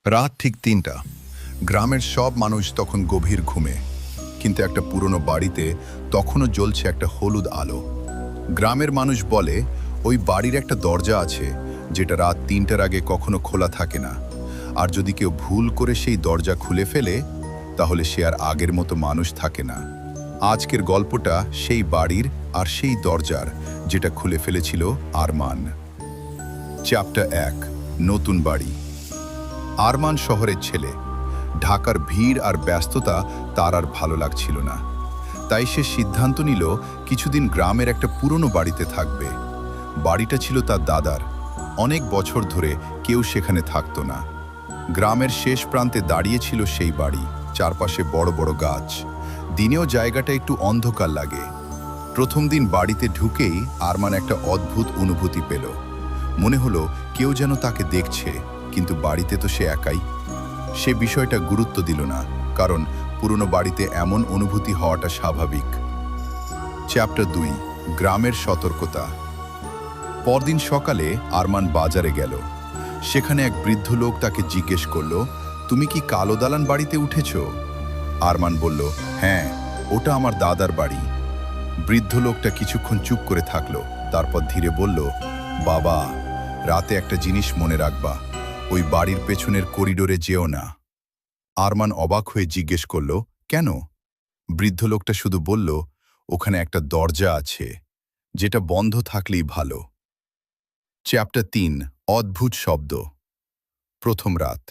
রাত ঠিক ৩টা। গ্রামের সব মানুষ তখন গভীর ঘুমে, কিন্তু একটা পুরনো বাড়িতে তখনও জ্বলছে একটা হলুদ আলো। গ্রামের মানুষ বলে ওই বাড়ির একটা দরজা আছে যেটা রাত ৩টার আগে কখনো খোলা থাকে না, আর যদি কেউ ভুল করে সেই দরজা খুলে ফেলে তাহলে সে আর আগের মতো মানুষ থাকে না। আজকের গল্পটা সেই বাড়ির আর সেই দরজার, যেটা খুলে ফেলেছিল আরমান। চ্যাপ্টার ১, নতুন বাড়ি। আরমান শহরের ছেলে। ঢাকার ভিড় আর ব্যস্ততা তার আর ভালো লাগছিল না, তাই সে সিদ্ধান্ত নিল কিছুদিন গ্রামের একটা পুরনো বাড়িতে থাকবে। বাড়িটা ছিল তার দাদার। অনেক বছর ধরে কেউ সেখানে থাকতো না। গ্রামের শেষ প্রান্তে দাঁড়িয়েছিল সেই বাড়ি, চারপাশে বড় বড় গাছ। দিনেও জায়গাটা একটু অন্ধকার লাগে। প্রথম দিন বাড়িতে ঢুকেই আরমান একটা অদ্ভুত অনুভূতি পেল। মনে হলো কেউ যেন তাকে দেখছে, কিন্তু বাড়িতে তো সে একাই। সে বিষয়টা গুরুত্ব দিল না, কারণ পুরনো বাড়িতে এমন অনুভূতি হওয়াটা স্বাভাবিক। চ্যাপ্টার ২, গ্রামের সতর্কতা। পরদিন সকালে আরমান বাজারে গেল। সেখানে এক বৃদ্ধ লোক তাকে জিজ্ঞেস করল, তুমি কি কালো দালান বাড়িতে উঠেছ? আরমান বলল, হ্যাঁ, ওটা আমার দাদার বাড়ি। বৃদ্ধ লোকটা কিছুক্ষণ চুপ করে থাকলো, তারপর ধীরে বলল, বাবা, রাতে একটা জিনিস মনে রাখবা, ওই বাড়ির পেছনের করিডোরে যেও না। আরমান অবাক হয়ে জিজ্ঞেস করল, কেন? বৃদ্ধ লোকটা শুধু বলল, ওখানে একটা দরজা আছে, যেটা বন্ধ থাকলেই ভালো। চ্যাপ্টার ৩, অদ্ভুত শব্দ। প্রথম রাত।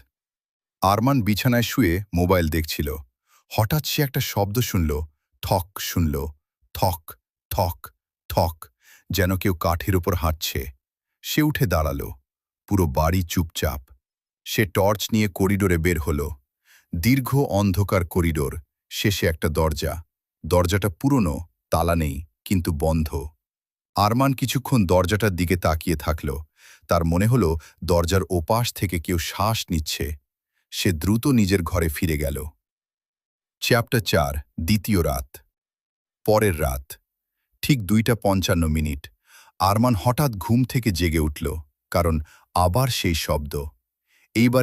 আরমান বিছানায় শুয়ে মোবাইল দেখছিল। হঠাৎ সে একটা শব্দ শুনল। ঠক শুনল, থক থক থক, যেন কেউ কাঠের উপর হাঁটছে। সে উঠে দাঁড়ালো। পুরো বাড়ি চুপচাপ। সে টর্চ নিয়ে করিডোরে বের হলো। দীর্ঘ অন্ধকার করিডোর, শেষে একটা দরজা। দরজাটা পুরনো, তালা নেই, কিন্তু বন্ধ। আরমান কিছুক্ষণ দরজাটার দিকে তাকিয়ে থাকল। তার মনে হলো দরজার ওপাশ থেকে কেউ শ্বাস নিচ্ছে। সে দ্রুত নিজের ঘরে ফিরে গেল। চ্যাপ্টার ৪, দ্বিতীয় রাত। পরের রাত ঠিক ২টা ৫৫। আরমান হঠাৎ ঘুম থেকে জেগে উঠল, কারণ আবার সেই শব্দ। এইবারে